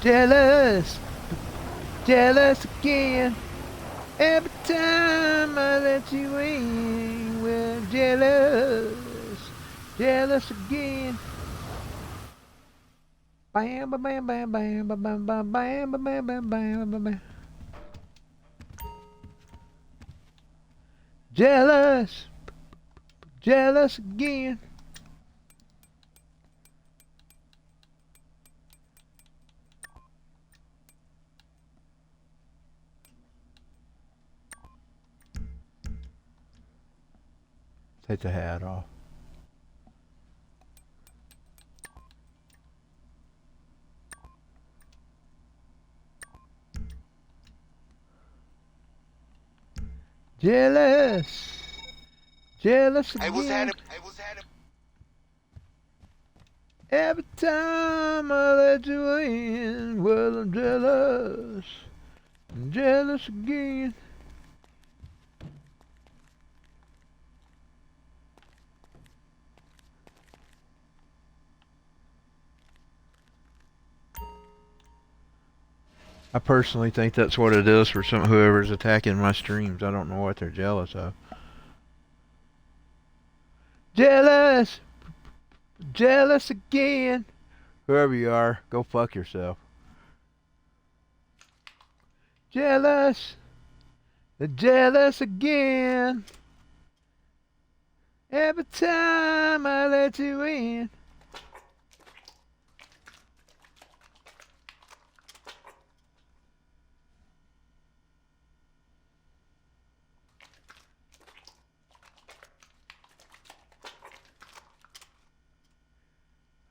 Jealous, jealous again. Every time I let you in, well, jealous, jealous again. Bam, bam, bam, bam, bam, bam, bam, bam, bam, bam, bam, bam, bam, bam. Jealous, jealous again. Take the hat off. Jealous, jealous again. Every time I let you in, well, I'm jealous, jealous again. I personally think that's what it is for whoever's attacking my streams. I don't know what they're jealous of. Jealous, jealous again. Whoever you are, go fuck yourself. Jealous, jealous again. Every time I let you in.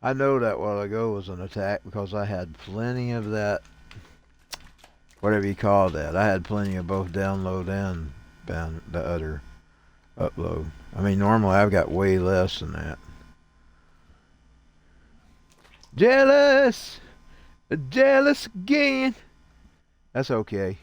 I know that while ago was an attack because I had plenty of that, whatever you call that. I had plenty of both download and the other upload. I mean, normally I've got way less than that. Jealous, jealous again. That's okay.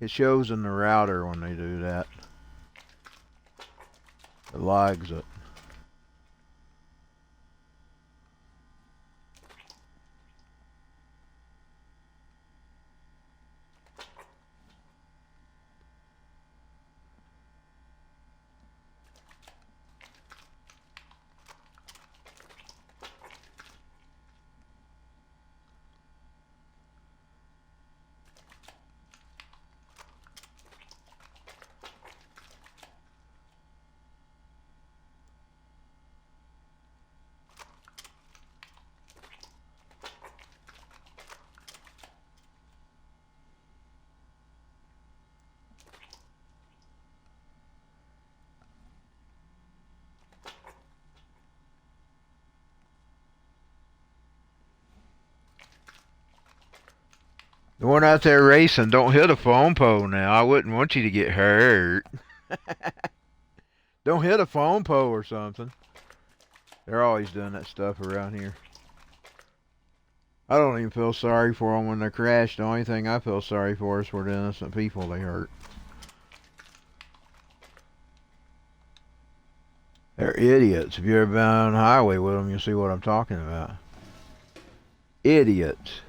It shows in the router when they do that. It logs it. The one out there racing, don't hit a phone pole now. I wouldn't want you to get hurt. Don't hit a phone pole or something. They're always doing that stuff around here. I don't even feel sorry for them when they crash. The only thing I feel sorry for is for the innocent people they hurt. They're idiots. If you've ever been on the highway with them, you'll see what I'm talking about. Idiots.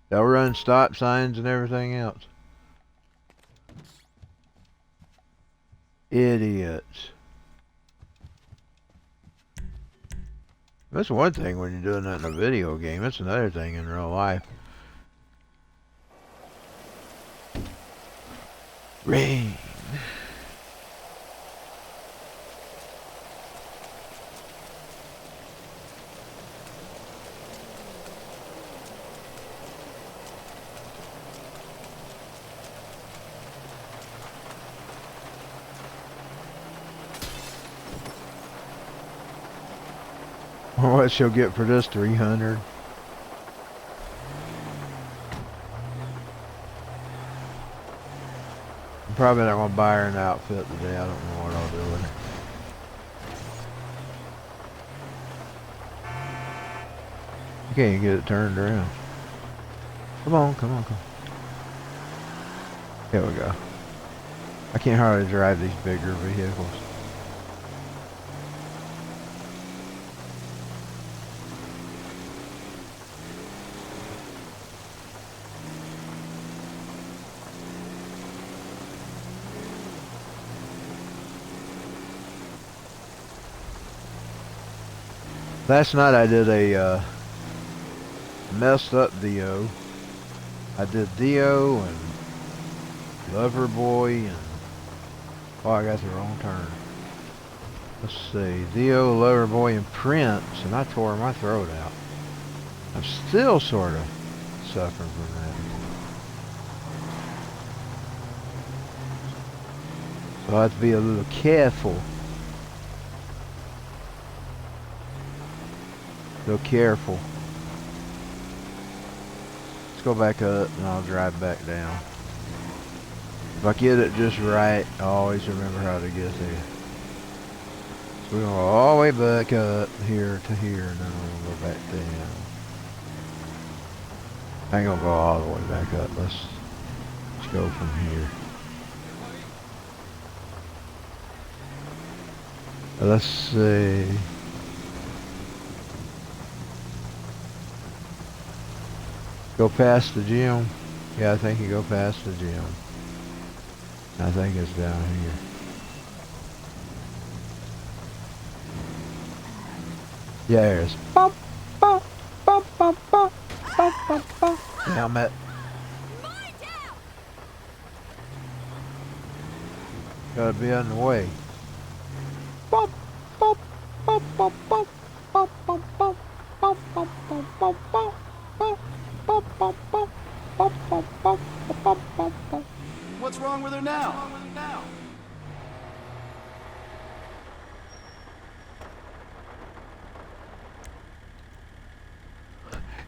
They'll run stop signs and everything else. Idiots. That's one thing when you're doing that in a video game. That's another thing in real life. Rain. What she'll get for this 300. Probably not gonna buy her an outfit today. I don't know what I'll do with it. You can't even get it turned around. Come on, come on, come on. Here we go. I can't hardly drive these bigger vehicles. Last night I did a messed up Dio. I did Dio and Loverboy and oh, I got the wrong turn. Let's see, Dio, Loverboy, and Prince, and I tore my throat out. I'm still sort of suffering from that. So I have to be a little careful. Go careful. Let's go back up and I'll drive back down. If I get it just right, I always remember how to get there. So we're going to go all the way back up here to here and then we're going to go back down. I ain't going to go all the way back up. Let's go from here. Let's see. Go past the gym. Yeah, I think you go past the gym. I think it's down here. Yeah, there it is. Bop, bop, bop, bop, bop, bop, bop, bop. Yeah, I'm at. Gotta be on the way. Bop, bop, bop, bop, bop, bop, bop, bop, bop, bop, bop, bop, bop. What's wrong with her now?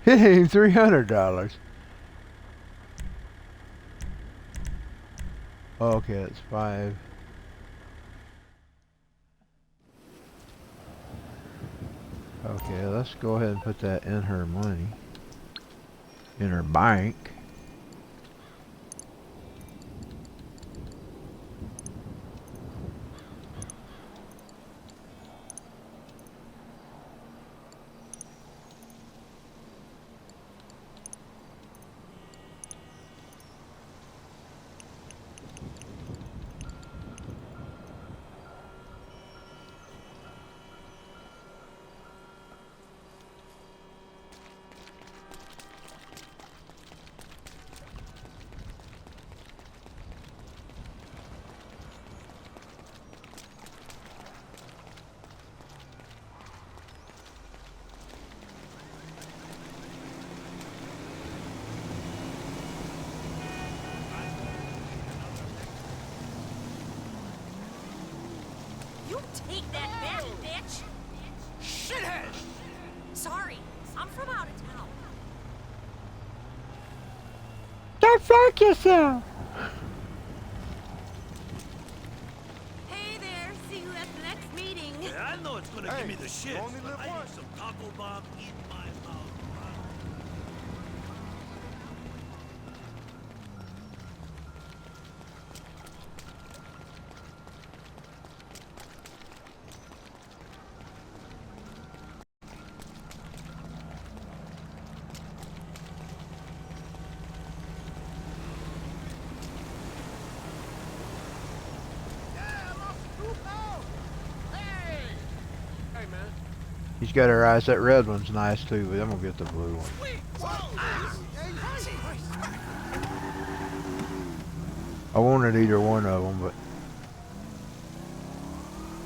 It ain't $300. Okay, it's 5. Okay, let's go ahead and put that in her money. In her bank. Take that back, bitch! Shithead! Sorry, I'm from out of town. Don't fuck yourself! Hey there, see you at the next meeting. Yeah, I know it's gonna give me the shit. only live I need once. some taco bomb in my mouth. He's got her eyes. That red one's nice too, but I'm gonna get the blue one. I wanted either one of them, but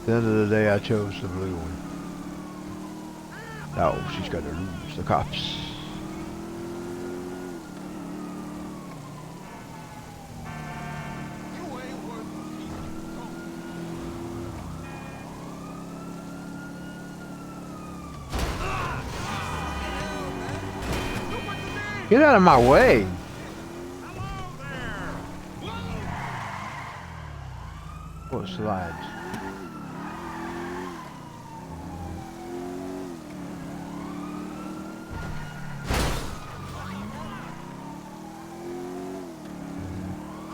at the end of the day, I chose the blue one. Oh, she's got to lose the cops. Get out of my way. What slides?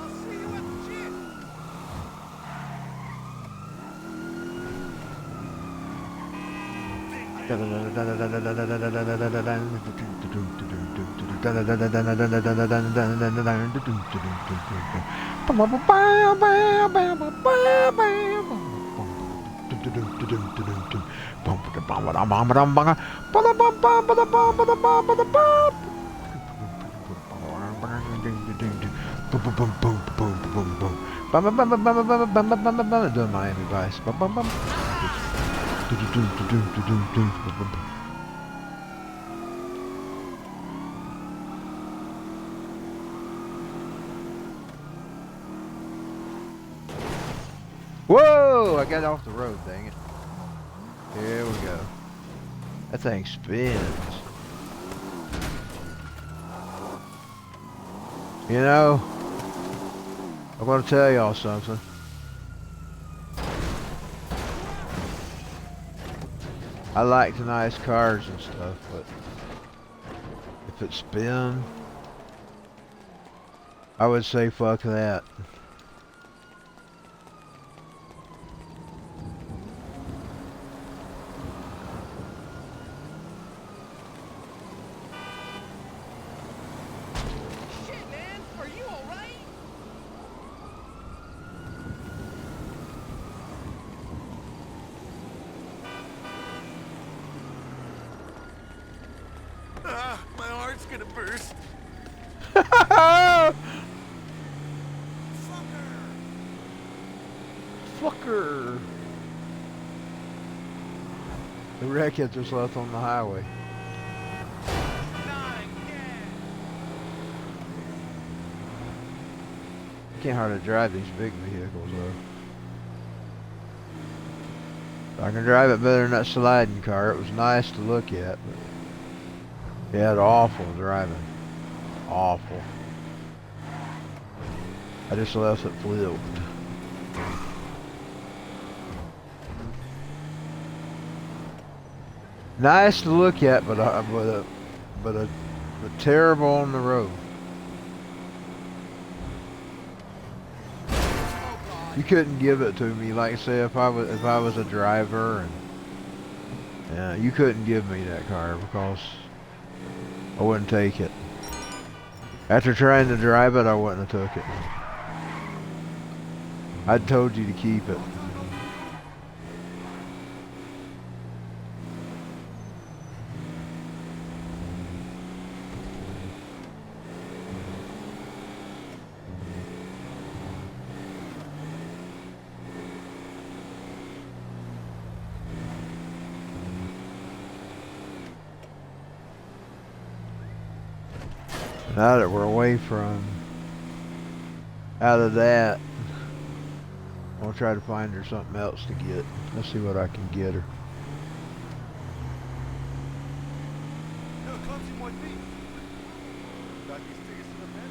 I'll see you at the gym. Doing Miami Vice. Whoa! I got off the road, dang it. Here we go. That thing spins. You know, I'm gonna tell y'all something. I like nice cars and stuff, but if it spin, I would say fuck that. Shit, man. Are you all right? My heart's gonna burst. Fucker! The wreckage just left on the highway. You can't hardly drive these big vehicles though. I can drive it better than that sliding car. It was nice to look at, but yeah, it's awful driving. Awful. I just left it flipped. Nice to look at, but terrible on the road. You couldn't give it to me, like say if I was a driver, and yeah, you couldn't give me that car because I wouldn't take it. After trying to drive it, I wouldn't have took it. I'd told you to keep it. Now that we're away from out of that, I'll try to find her something else to get. Let's see what I can get her. No, clumsy might be. Got these tickets to the bed?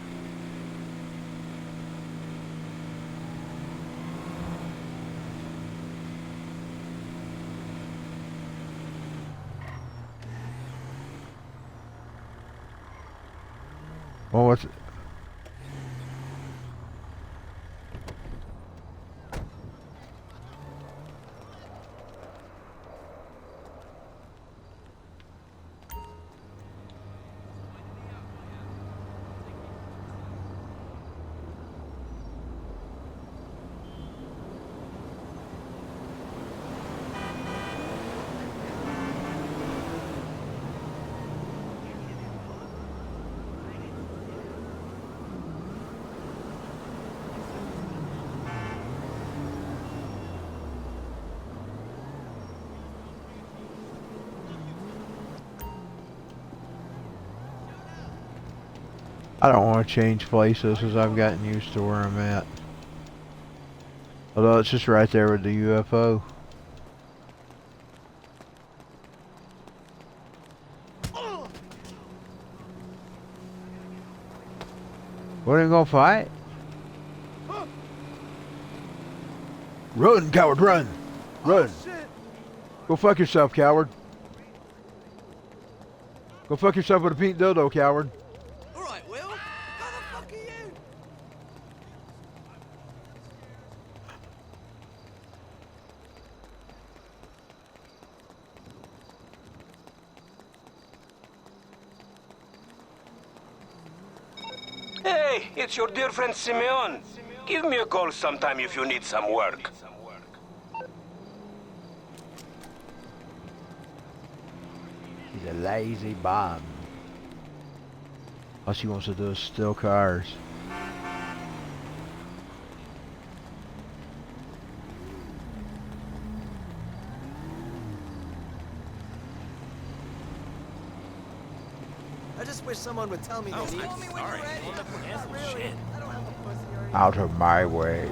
Well, what's it? I don't want to change places as I've gotten used to where I'm at. Although it's just right there with the UFO. What, ain't gonna fight? Run, coward, run! Run! Oh, shit. Go fuck yourself, coward. Go fuck yourself with a pink dildo, coward. All right, Will. How the fuck are you? Hey, it's your dear friend Simeon. Give me a call sometime if you need some work. He's a lazy bum. All she wants to do is steal cars. I just wish someone would tell me they need. Call me when you're ready. Not really. Shit. I don't have a pussy or anything. Out of my way.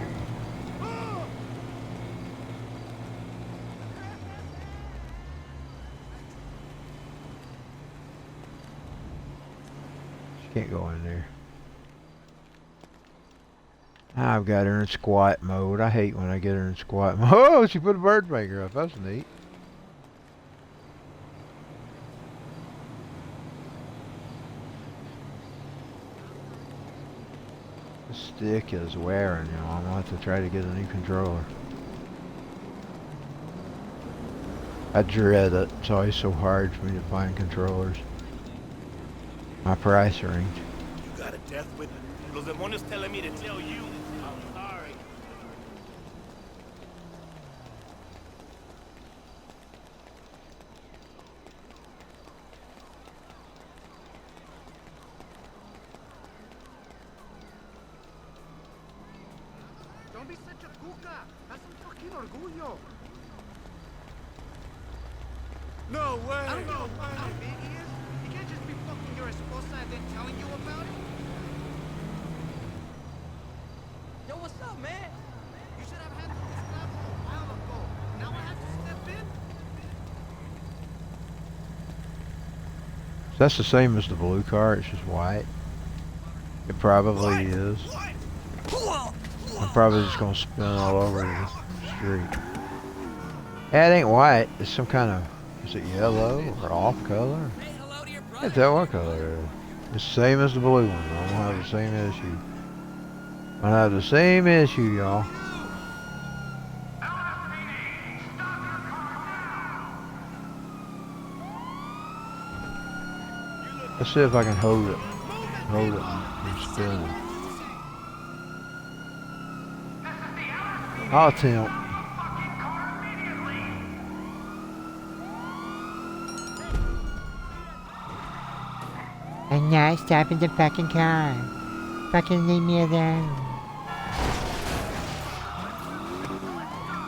She can't go in there. I've got her in squat mode. I hate when I get her in squat mode. Oh, she put a bird finger up. That's neat. The stick is wearing, you know. I'm gonna have to try to get a new controller. I dread it. It's always so hard for me to find controllers. My price range. You got a death with Los Demonios telling me to tell you. I'm sorry. Don't be such a cuca. Have some fucking orgullo. No way. I don't know how big he is. He can't just be fucking your esposa and then telling you about it. Yo, what's up, man? You should have handled this level a while ago. Now I have to step in? So that's the same as the blue car. It's just white. It probably is. I'm probably just gonna spin all over the street. Yeah, it ain't white. It's some kind of, is it yellow or off color? I can't tell what color it is. It's the same as the blue one. I'm gonna have the same issue. I'm gonna have the same issue, y'all. Let's see if I can hold it. Hold it and spin it. I'll attempt. And now stop in the fucking car. Fucking leave me alone.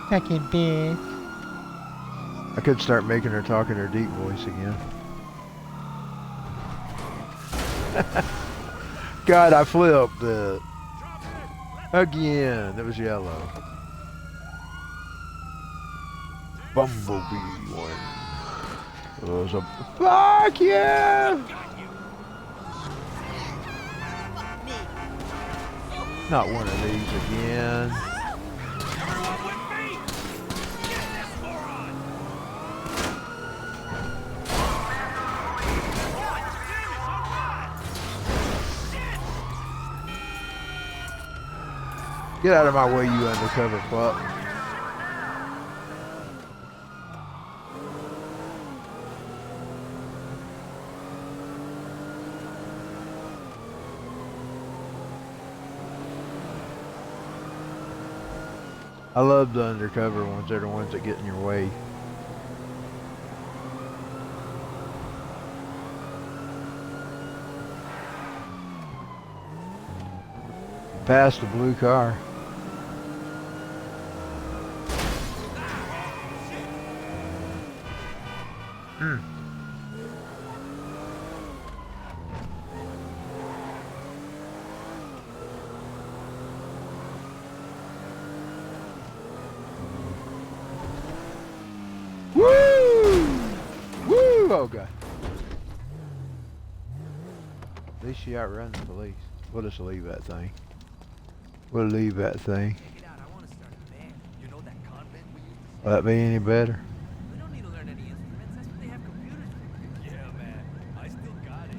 Fucking bitch. I could start making her talk in her deep voice again. God, I flipped it. Again. It was yellow. Bumblebee one. It was a... Fuck yeah! Not one of these again. Get out of my way, you undercover fuck. I love the undercover ones. They're the ones that get in your way. Past the blue car. Woo! Woo! Oh god. At least she outrun the police. We'll just leave that thing. We'll leave that thing. Check it out. I want to start a band. You know that Will that be any better? We don't need to learn any instruments. That's what they have computers for. Yeah, man. I still got it.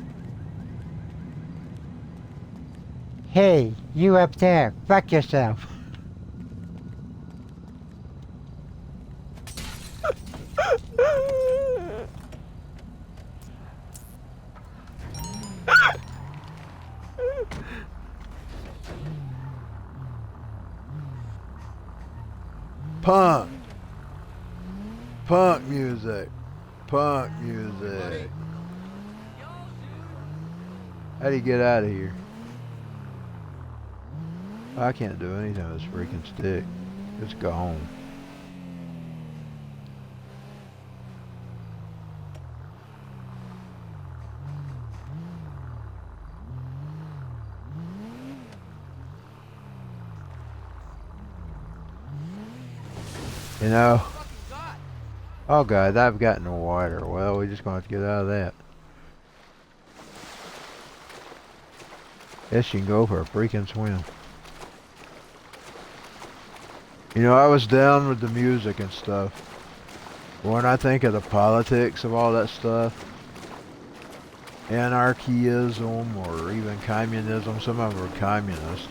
Hey, you up there, fuck yourself. Punk. Punk music. Punk music. How do you get out of here? I can't do anything with this freaking stick. It's gone. You know, oh God, I've gotten the water. Well, we're just going to have to get out of that. Guess you can go for a freaking swim. You know, I was down with the music and stuff. When I think of the politics of all that stuff, anarchism or even communism, some of them are communists.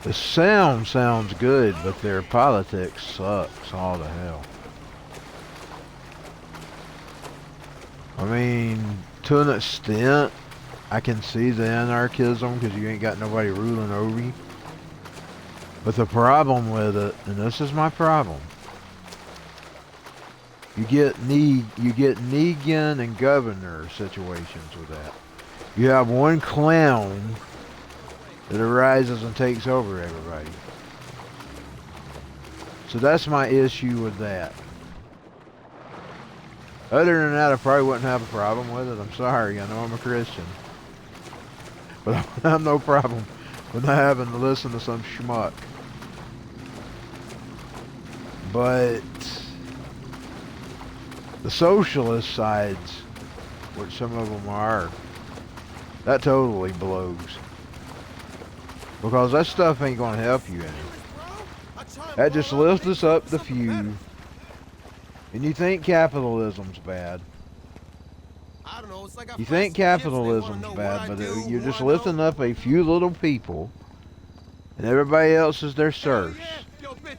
The sound sounds good, but their politics sucks all to hell. I mean, to an extent, I can see the anarchism because you ain't got nobody ruling over you. But the problem with it, and this is my problem, you get Negan and governor situations with that. You have one clown that arises and takes over everybody. So that's my issue with that. Other than that, I probably wouldn't have a problem with it. I'm sorry, I know I'm a Christian. But I would have no problem with not having to listen to some schmuck. But the socialist sides, which some of them are, that totally blows. Because that stuff ain't gonna help you any. That just lifts us up the few. And you think capitalism's bad. I don't know, it's like You think capitalism's bad, but you're just lifting up a few little people, and everybody else is their serfs. Yo, bitch.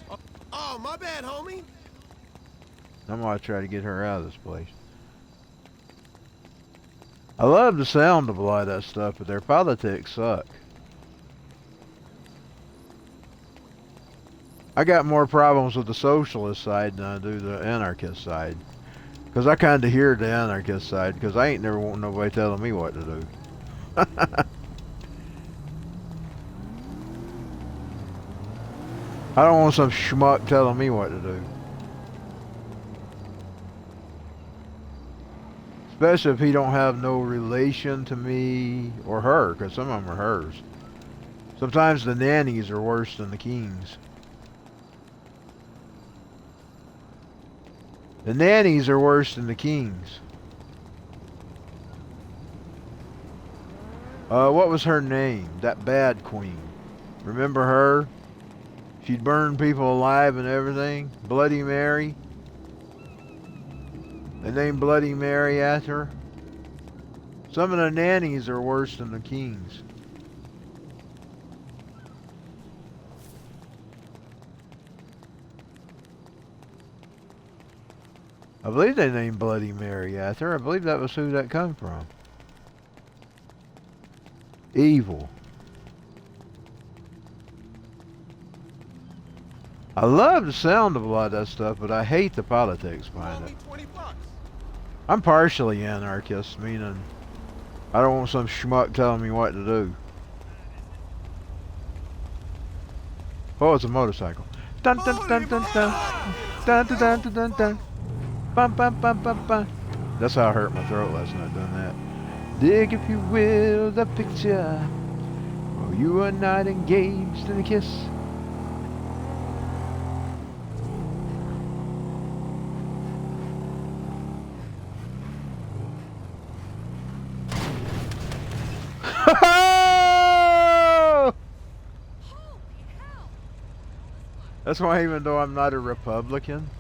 Oh, my bad, homie. I'm gonna try to get her out of this place. I love the sound of a lot of that stuff, but their politics suck. I got more problems with the socialist side than I do the anarchist side. Because I kind of hear the anarchist side, because I ain't never want nobody telling me what to do. I don't want some schmuck telling me what to do. Especially if he don't have no relation to me or her, because some of them are hers. Sometimes the nannies are worse than the kings. The nannies are worse than the kings. What was her name? That bad queen. Remember her? She'd burn people alive and everything. Bloody Mary. They named Bloody Mary after her. Some of the nannies are worse than the kings. I believe they named Bloody Mary after her. I believe that was who that come from. Evil. I love the sound of a lot of that stuff, but I hate the politics behind it. I'm partially anarchist, meaning I don't want some schmuck telling me what to do. Oh, it's a motorcycle. Dun dun dun dun dun. Dun dun dun dun dun dun. Bum bum bum bum bum. That's how I hurt my throat last night doing that. Dig, if you will, the picture. Oh, you are not engaged in a kiss. That's why even though I'm not a Republican,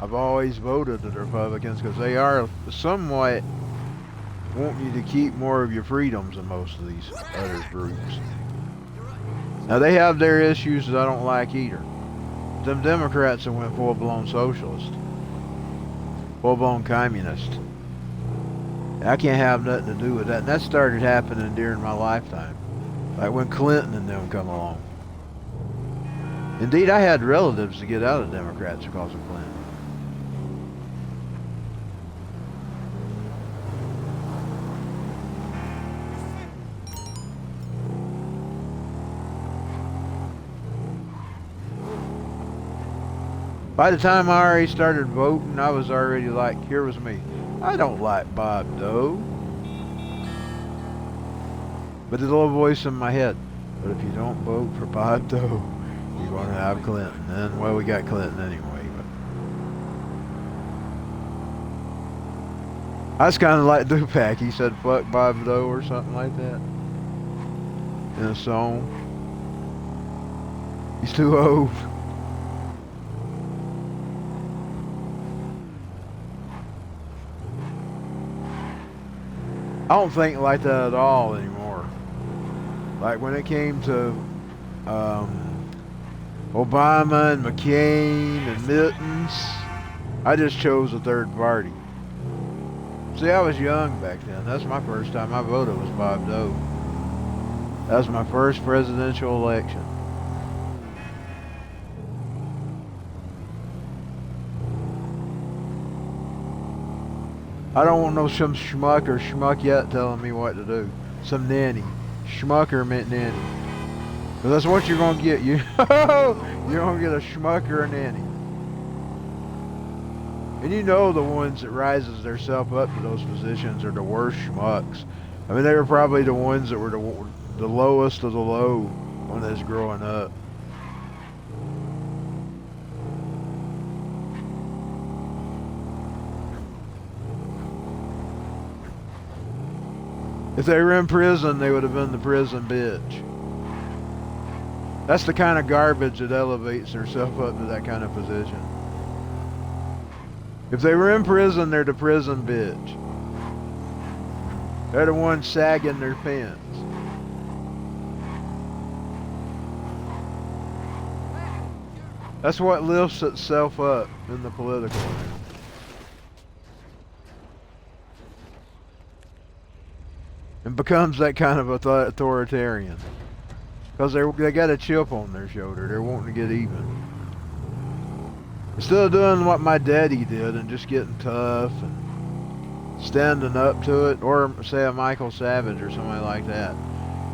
I've always voted the Republicans because they are somewhat want you to keep more of your freedoms than most of these other groups. Now they have their issues that I don't like either. Them Democrats that went full-blown socialist, full-blown communist. I can't have nothing to do with that. And that started happening during my lifetime. Like when Clinton and them come along. Indeed, I had relatives to get out of Democrats because of Clinton. By the time I already started voting, I was already like, here was me. I don't like Bob Dole. But the little voice in my head, but if you don't vote for Bob Dole, you're going to have Clinton. And, well, we got Clinton anyway. But I was kind of like Dupac. He said, fuck Bob Dole or something like that in a song. He's too old. I don't think like that at all anymore. Like when it came to Obama and McCain and Mittens, I just chose a third party. See, I was young back then. That's my first time I voted was Bob Dole. That was my first presidential election. I don't want no some schmuck or schmuck yet telling me what to do. Some nanny. Schmucker meant nanny. Because that's what you're going to get. You're going to get a schmuck or a nanny. And you know the ones that rises themselves up to those positions are the worst schmucks. I mean, they were probably the ones that were the lowest of the low when they was growing up. If they were in prison, they would have been the prison bitch. That's the kind of garbage that elevates herself up to that kind of position. If they were in prison, they're the prison bitch. They're the ones sagging their pants. That's what lifts itself up in the political arena. And becomes that kind of authoritarian. Because they got a chip on their shoulder. They're wanting to get even. Instead of doing what my daddy did and just getting tough and standing up to it, or say a Michael Savage or somebody like that,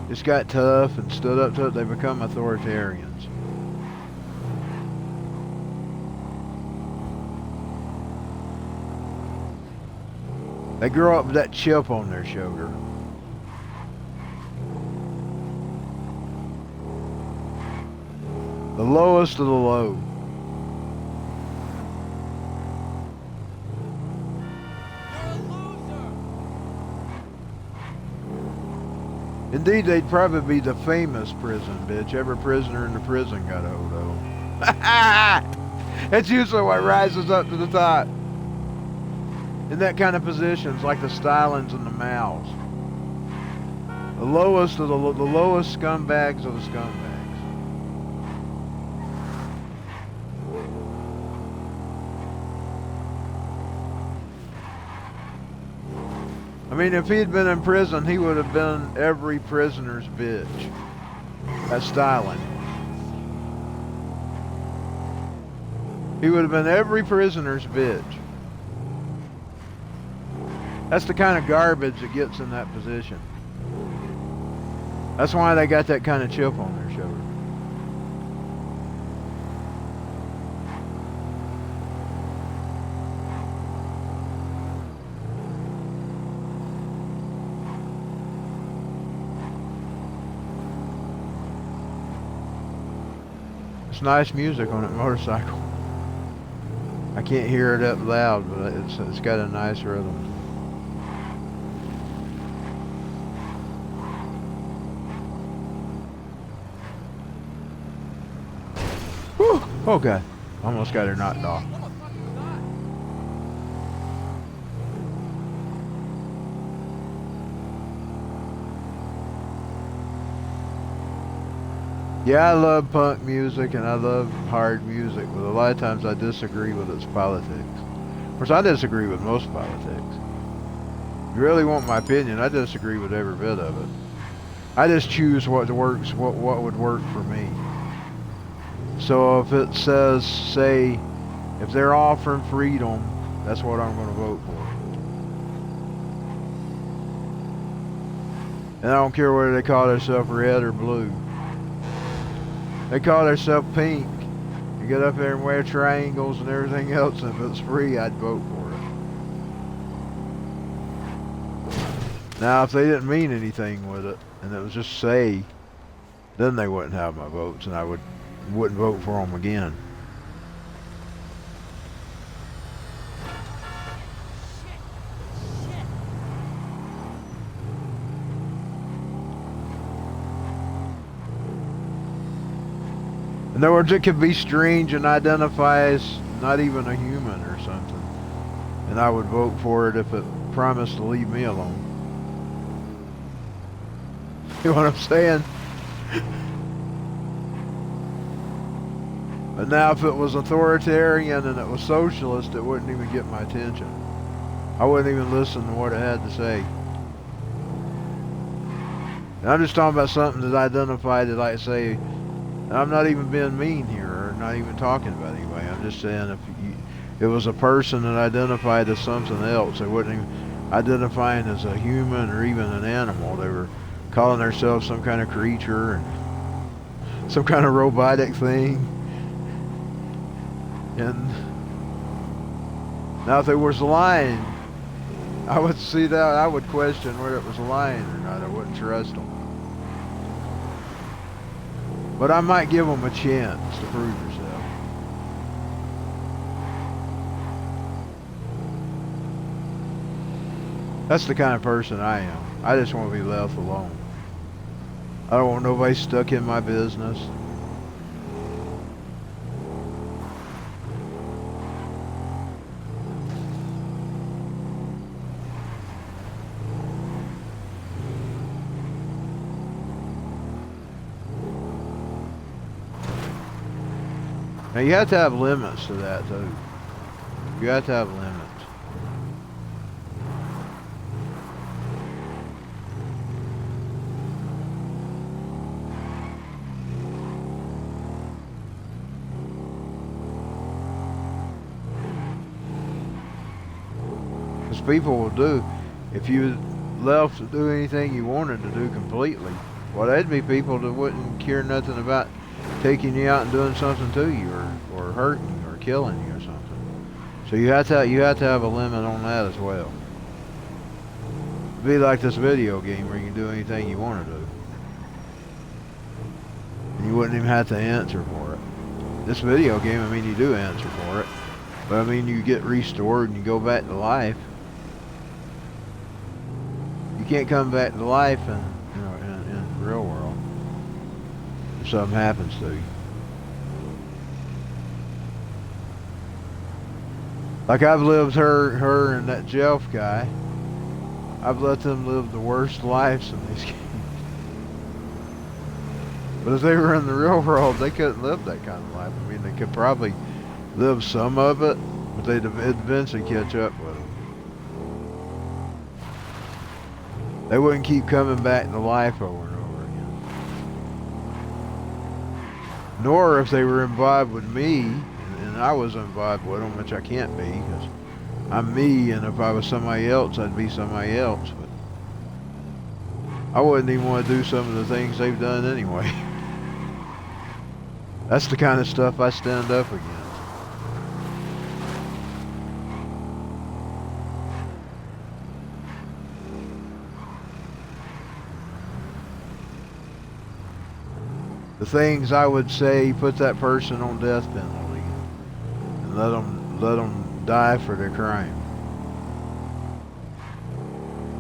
just got tough and stood up to it, they become authoritarians. They grow up with that chip on their shoulder. The lowest of the low. Indeed, they'd probably be the famous prison bitch. Every prisoner in the prison got a hold of them. That's usually what rises up to the top. In that kind of positions, like the Stalins and the Maos. The lowest of the lowest scumbags of the scumbags. I mean, if he had been in prison, he would have been every prisoner's bitch. That's Stalin. He would have been every prisoner's bitch. That's the kind of garbage that gets in that position. That's why they got that kind of chip on their shoulder. It's nice music on that motorcycle. I can't hear it up loud, but it's got a nice rhythm. Okay. Almost got her knocked off. Oh my fucking god. Yeah, I love punk music and I love hard music, but a lot of times I disagree with its politics. Of course, I disagree with most politics. If you really want my opinion, I disagree with every bit of it. I just choose what works, what would work for me. So if it says, say, if they're offering freedom, that's what I'm going to vote for. And I don't care whether they call themselves red or blue. They call themselves pink. You get up there and wear triangles and everything else, and if it's free, I'd vote for it. Now, if they didn't mean anything with it, and it was just say, then they wouldn't have my votes, and I wouldn't vote for them again. In other words, it could be strange and identify as not even a human or something. And I would vote for it if it promised to leave me alone. You know what I'm saying? But now if it was authoritarian and it was socialist, it wouldn't even get my attention. I wouldn't even listen to what it had to say. And I'm just talking about something that identified that, like, say, and I'm not even being mean here, or not even talking about anybody. I'm just saying if it was a person that identified as something else, they wouldn't even identifying as a human or even an animal. They were calling themselves some kind of creature and some kind of robotic thing. And now if they was lying, I would see that, I would question whether it was lying or not. I wouldn't trust them. But I might give them a chance to prove yourself. That's the kind of person I am. I just want to be left alone. I don't want nobody stuck in my business. Now you have to have limits to that too. You have to have limits. Because people will do, if you left to do anything you wanted to do completely, well, there'd be people that wouldn't care nothing about taking you out and doing something to you, or hurting you, or killing you, or something. So you have to have a limit on that as well. It'd be like this video game where you can do anything you want to do, and you wouldn't even have to answer for it. This video game, I mean, you do answer for it, but I mean, you get restored and you go back to life. You can't come back to life in the real world. Something happens to you. Like I've lived her and that Jeff guy. I've let them live the worst lives in these games. But if they were in the real world, they couldn't live that kind of life. I mean, they could probably live some of it, but they'd eventually catch up with them. They wouldn't keep coming back to life over and over again. Nor if they were involved with me, and I was involved with them, which I can't be, because I'm me, and if I was somebody else, I'd be somebody else. But I wouldn't even want to do some of the things they've done anyway. That's the kind of stuff I stand up against. The things I would say, put that person on death penalty and let them die for their crime.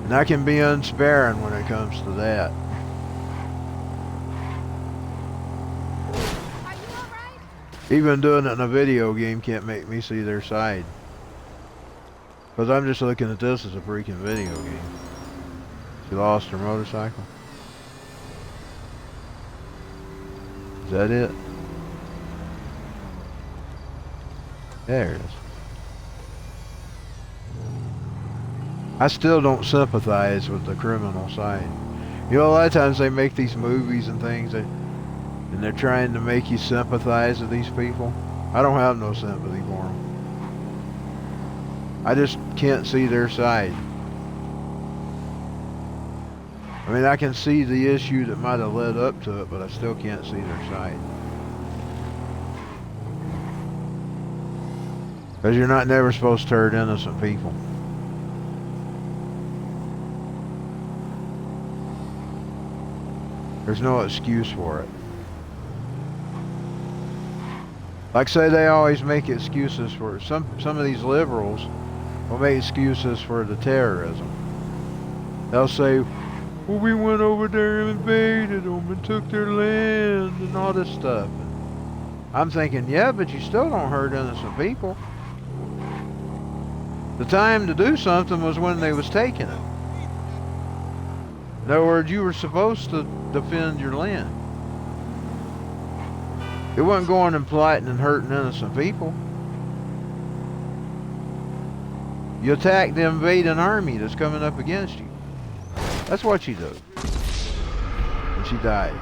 And I can be unsparing when it comes to that. Are you alright? Even doing it in a video game can't make me see their side. Because I'm just looking at this as a freaking video game. She lost her motorcycle. Is that it? There it is. I still don't sympathize with the criminal side. You know, a lot of times they make these movies and things, and they're trying to make you sympathize with these people. I don't have no sympathy for them. I just can't see their side. I mean, I can see the issue that might have led up to it, but I still can't see their side. Because you're not never supposed to hurt innocent people. There's no excuse for it. Like say they always make excuses for some of these liberals will make excuses for the terrorism. They'll say, well, we went over there and invaded them and took their land and all this stuff. I'm thinking, yeah, but you still don't hurt innocent people. The time to do something was when they was taking it. In other words, you were supposed to defend your land. It wasn't going and plotting and hurting innocent people. You attack the invading army that's coming up against you. That's what you do. And she died.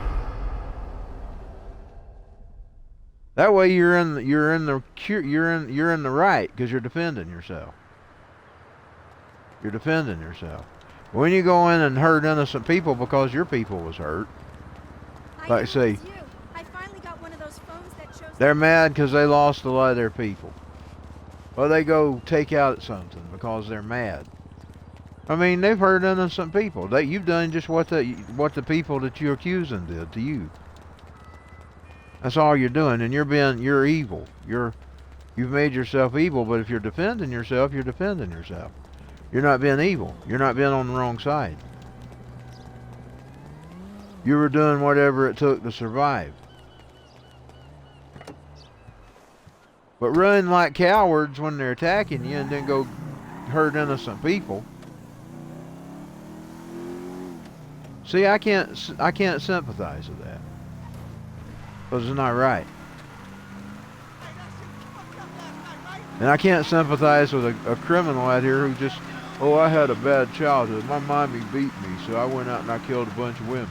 That way you're in the right because you're defending yourself. You're defending yourself. When you go in and hurt innocent people because your people was hurt, like say, I finally got one of those phones that shows they're mad because they lost a lot of their people. Well, they go take out something because they're mad. I mean, they've hurt innocent people. You've done just what the people that you're accusing did to you. That's all you're doing, and you're evil. You've made yourself evil. But if you're defending yourself, you're defending yourself. You're not being evil. You're not being on the wrong side. You were doing whatever it took to survive. But running like cowards when they're attacking you and then go hurt innocent people. See, I can't sympathize with that. Because it's not right. And I can't sympathize with a criminal out here who just, oh, I had a bad childhood. My mommy beat me, so I went out and I killed a bunch of women.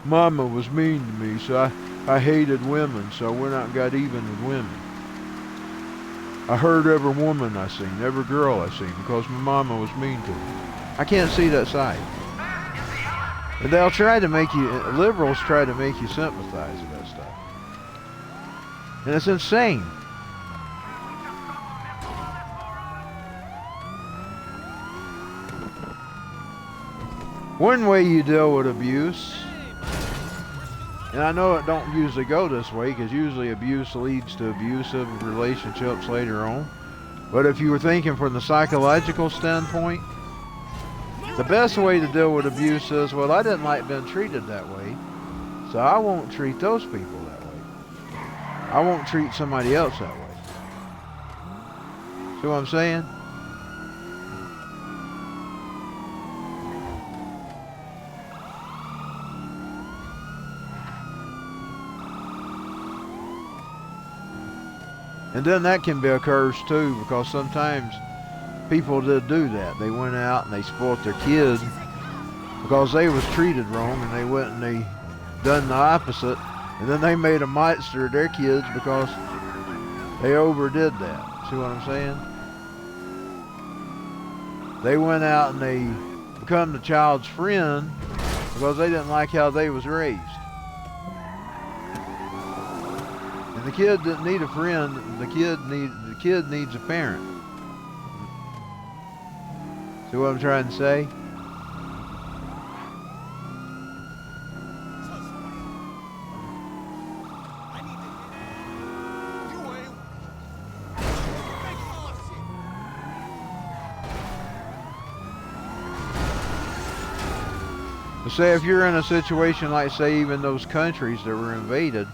Mama was mean to me, so I hated women, so I went out and got even with women. I hurt every woman I seen, every girl I seen, because my mama was mean to me. I can't see that side. And they'll try to make you, liberals try to make you sympathize with that stuff. And it's insane. One way you deal with abuse, and I know it don't usually go this way because usually abuse leads to abusive relationships later on. But if you were thinking from the psychological standpoint, the best way to deal with abuse is, well, I didn't like being treated that way, so I won't treat those people that way. I won't treat somebody else that way. See what I'm saying? And then that can be a curse too, because sometimes people did do that. They went out and they spoilt their kids because they was treated wrong, and they went and they done the opposite, and then they made a monster of their kids because they overdid that. See what I'm saying? They went out and they become the child's friend because they didn't like how they was raised. And the kid didn't need a friend. The kid needs a parent. See what I'm trying to say? But say if you're in a situation like, say, even those countries that were invaded,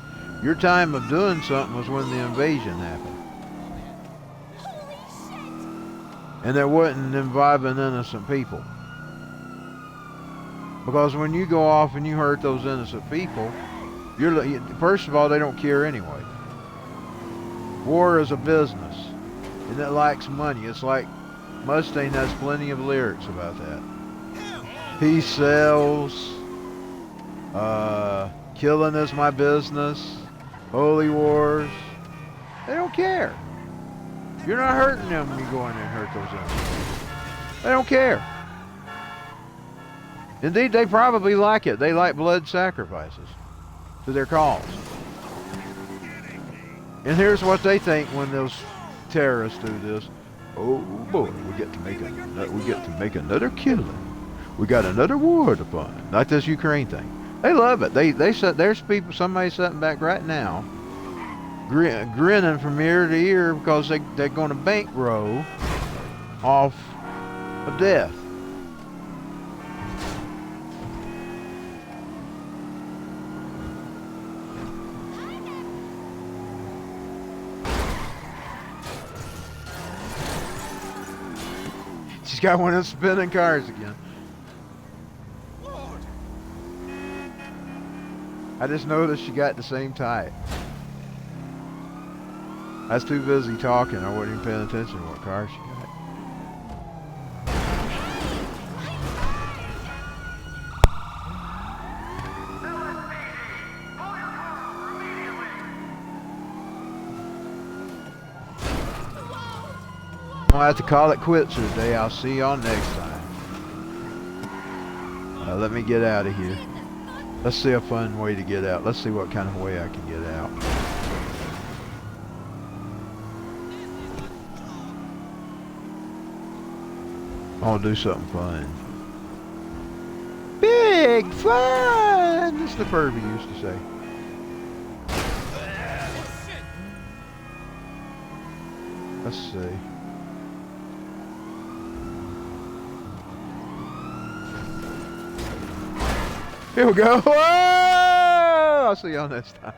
your time of doing something was when the invasion happened. Holy shit! And it wasn't involving innocent people. Because when you go off and you hurt those innocent people, first of all, they don't care anyway. War is a business, and it likes money. It's like Mustaine has plenty of lyrics about that. He sells, killing is my business, holy wars. They don't care. You're not hurting them when you go in there and hurt those innocents. They don't care. Indeed, they probably like it. They like blood sacrifices to their cause. And here's what they think when those terrorists do this. Oh boy, we get to make another killing. We got another war to fund. Like this Ukraine thing. They love it. There's people, somebody sitting back right now, grinning from ear to ear because they're going to bankroll off of death. She's got one of those spinning cars again. Lord. I just noticed she got the same type. I was too busy talking. I wasn't even paying attention to what car she got. I'll have to call it quits for today. I'll see y'all next time. Let me get out of here. Let's see a fun way to get out. Let's see what kind of way I can get out. I'll do something fun. Big fun! That's the Furby used to say. Let's see. Here we go. Whoa! I'll see y'all next time.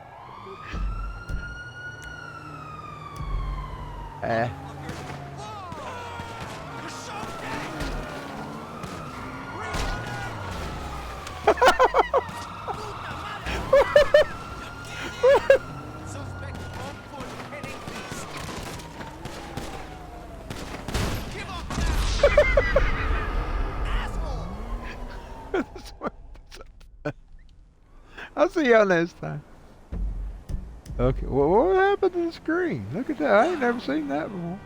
Suspect on foot heading east. Give up now! Asshole! I'll see y'all next time. Okay, well, what happened to the screen? Look at that. I ain't never seen that before.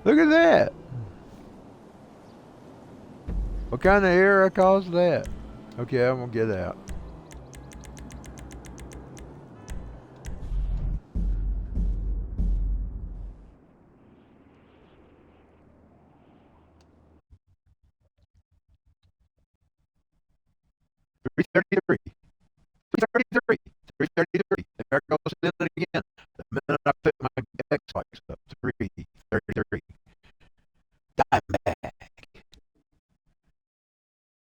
Look at that. What kind of error caused that? Okay, I'm gonna get out. Three 33. There goes it again. The minute I put my Xbox up, 3.